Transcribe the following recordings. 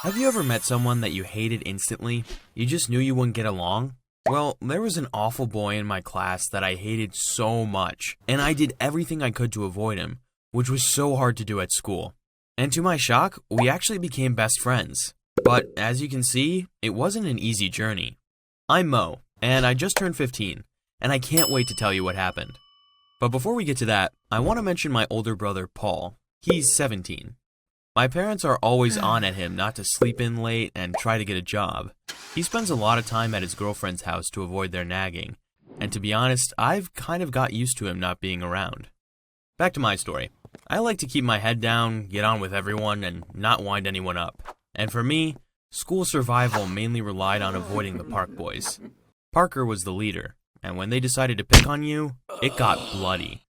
Have you ever met someone that you hated instantly? You just knew you wouldn't get along? Well, there was an awful boy in my class that I hated so much, and I did everything I could to avoid him, which was so hard to do at school. And to my shock, we actually became best friends. But as you can see, it wasn't an easy journey. I'm Mo, and I just turned 15, and I can't wait to tell you what happened. But before we get to that, I want to mention my older brother, Paul. He's 17. My parents are always on at him not to sleep in late and try to get a job. He spends a lot of time at his girlfriend's house to avoid their nagging, and to be honest, I've kind of got used to him not being around. Back to my story. I like to keep my head down, get on with everyone, and not wind anyone up. And for me, school survival mainly relied on avoiding the Park boys. Parker was the leader, and when they decided to pick on you, it got bloody.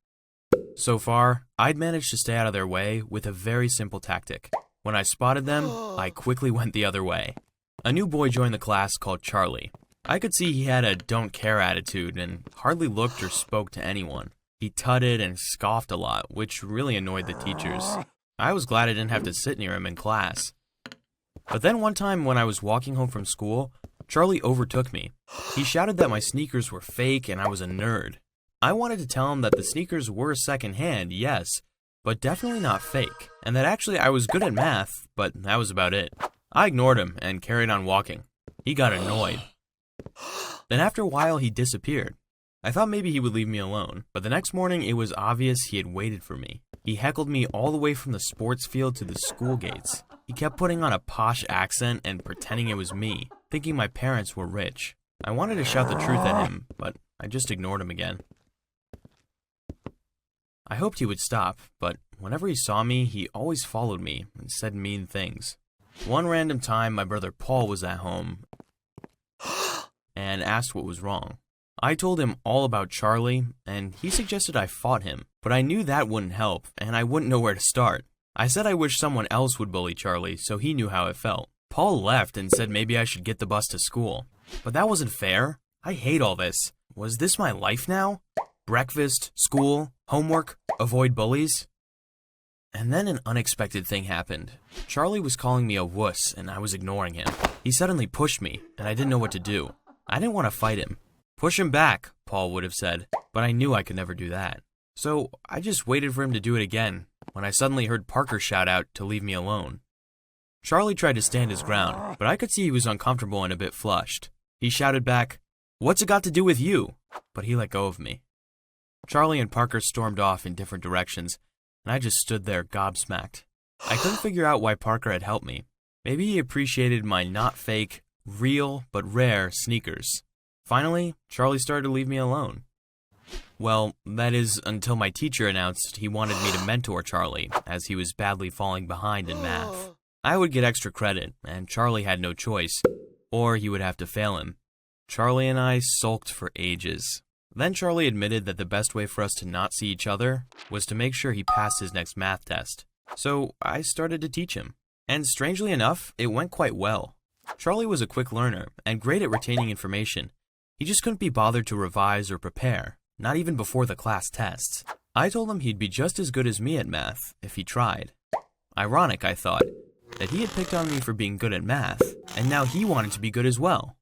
So far, I'd managed to stay out of their way with a very simple tactic. When I spotted them, I quickly went the other way. A new boy joined the class called Charlie. I could see he had a don't care attitude and hardly looked or spoke to anyone. He tutted and scoffed a lot, which really annoyed the teachers. I was glad I didn't have to sit near him in class. But then one time when I was walking home from school, Charlie overtook me. He shouted that my sneakers were fake and I was a nerd. I wanted to tell him that the sneakers were secondhand, yes, but definitely not fake, and that actually I was good at math, but that was about it. I ignored him and carried on walking. He got annoyed. Then after a while, he disappeared. I thought maybe he would leave me alone, but the next morning it was obvious he had waited for me. He heckled me all the way from the sports field to the school gates. He kept putting on a posh accent and pretending it was me, thinking my parents were rich. I wanted to shout the truth at him, but I just ignored him again. I hoped he would stop, but whenever he saw me, he always followed me and said mean things. One random time, my brother Paul was at home and asked what was wrong. I told him all about Charlie, and he suggested I fought him, but I knew that wouldn't help, and I wouldn't know where to start. I said I wish someone else would bully Charlie so he knew how it felt. Paul left and said maybe I should get the bus to school. But that wasn't fair. I hate all this. Was this my life now? Breakfast, school, homework, avoid bullies? And then an unexpected thing happened. Charlie was calling me a wuss and I was ignoring him. He suddenly pushed me and I didn't know what to do. I didn't want to fight him. Push him back, Paul would have said, but I knew I could never do that. So I just waited for him to do it again when I suddenly heard Parker shout out to leave me alone. Charlie tried to stand his ground, but I could see he was uncomfortable and a bit flushed. He shouted back, "What's it got to do with you?" But he let go of me. Charlie and Parker stormed off in different directions, and I just stood there gobsmacked. I couldn't figure out why Parker had helped me. Maybe he appreciated my not fake, real, but rare sneakers. Finally, Charlie started to leave me alone. Well, that is until my teacher announced he wanted me to mentor Charlie, as he was badly falling behind in math. I would get extra credit, and Charlie had no choice, or he would have to fail him. Charlie and I sulked for ages. Then Charlie admitted that the best way for us to not see each other was to make sure he passed his next math test. So I started to teach him. And strangely enough, it went quite well. Charlie was a quick learner and great at retaining information. He just couldn't be bothered to revise or prepare, not even before the class tests. I told him he'd be just as good as me at math if he tried. Ironic, I thought, that he had picked on me for being good at math, and now he wanted to be good as well.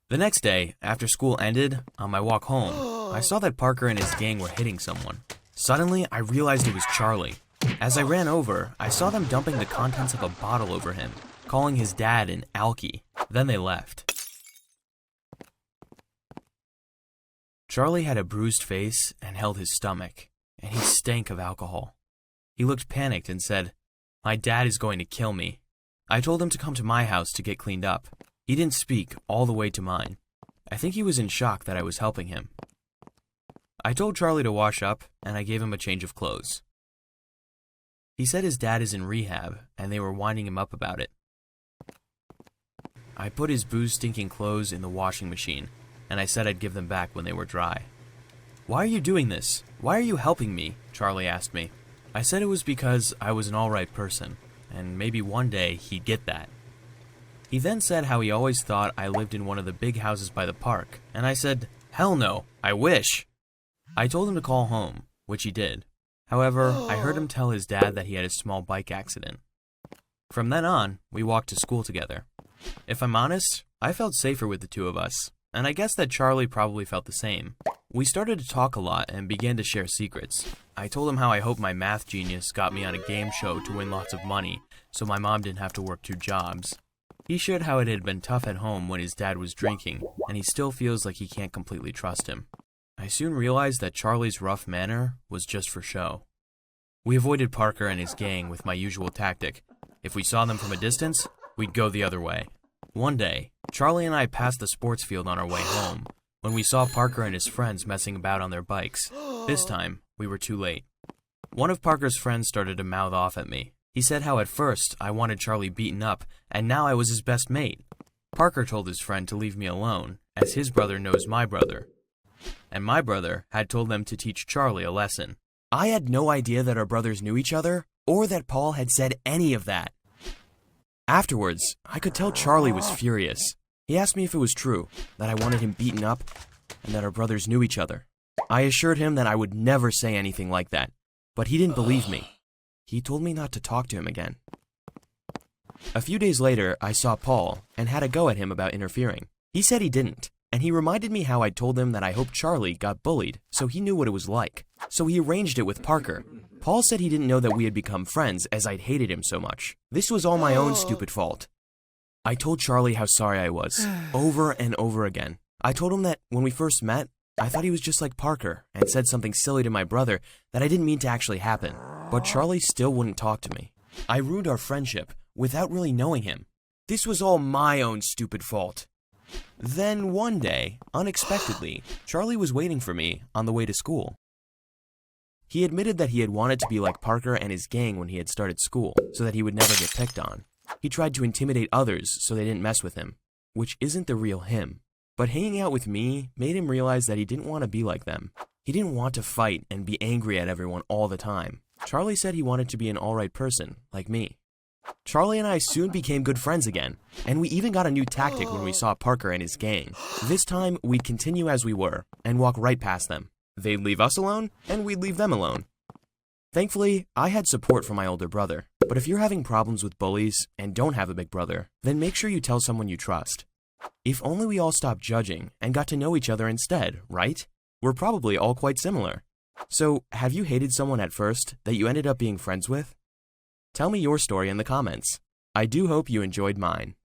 The next day, after school ended, on my walk home, I saw that Parker and his gang were hitting someone. Suddenly, I realized it was Charlie. As I ran over, I saw them dumping the contents of a bottle over him, calling his dad an alkie. Then they left. Charlie had a bruised face and held his stomach, and he stank of alcohol. He looked panicked and said, "My dad is going to kill me." I told him to come to my house to get cleaned up. He didn't speak all the way to mine. I think he was in shock that I was helping him. I told Charlie to wash up, and I gave him a change of clothes. He said his dad is in rehab, and they were winding him up about it. I put his booze-stinking clothes in the washing machine, and I said I'd give them back when they were dry. "Why are you doing this? Why are you helping me?" Charlie asked me. I said it was because I was an alright person, and maybe one day he'd get that. He then said how he always thought I lived in one of the big houses by the park, and I said, "Hell no, I wish." I told him to call home, which he did. However, I heard him tell his dad that he had a small bike accident. From then on, we walked to school together. If I'm honest, I felt safer with the two of us, and I guess that Charlie probably felt the same. We started to talk a lot and began to share secrets. I told him how I hoped my math genius got me on a game show to win lots of money, so my mom didn't have to work 2 jobs. He shared how it had been tough at home when his dad was drinking, and he still feels like he can't completely trust him. I soon realized that Charlie's rough manner was just for show. We avoided Parker and his gang with my usual tactic. If we saw them from a distance, we'd go the other way. One day, Charlie and I passed the sports field on our way home when we saw Parker and his friends messing about on their bikes. This time, we were too late. One of Parker's friends started to mouth off at me. He said how at first I wanted Charlie beaten up and now I was his best mate. Parker told his friend to leave me alone, as his brother knows my brother. And my brother had told them to teach Charlie a lesson. I had no idea that our brothers knew each other, or that Paul had said any of that. Afterwards, I could tell Charlie was furious. He asked me if it was true, that I wanted him beaten up, and that our brothers knew each other. I assured him that I would never say anything like that, but he didn't believe me. He told me not to talk to him again. A few days later, I saw Paul and had a go at him about interfering. He said he didn't, and he reminded me how I'd told him that I hoped Charlie got bullied, so he knew what it was like. So he arranged it with Parker. Paul said he didn't know that we had become friends as I'd hated him so much. This was all my own stupid fault. I told Charlie how sorry I was, over and over again. I told him that when we first met, I thought he was just like Parker and said something silly to my brother that I didn't mean to actually happen. But Charlie still wouldn't talk to me. I ruined our friendship without really knowing him. This was all my own stupid fault. Then one day, unexpectedly, Charlie was waiting for me on the way to school. He admitted that he had wanted to be like Parker and his gang when he had started school, so that he would never get picked on. He tried to intimidate others so they didn't mess with him, which isn't the real him. But hanging out with me made him realize that he didn't want to be like them. He didn't want to fight and be angry at everyone all the time. Charlie said he wanted to be an alright person, like me. Charlie and I soon became good friends again, and we even got a new tactic when we saw Parker and his gang. This time, we'd continue as we were, and walk right past them. They'd leave us alone, and we'd leave them alone. Thankfully, I had support from my older brother, but if you're having problems with bullies and don't have a big brother, then make sure you tell someone you trust. If only we all stopped judging and got to know each other instead, right? We're probably all quite similar. So, have you hated someone at first that you ended up being friends with? Tell me your story in the comments. I do hope you enjoyed mine.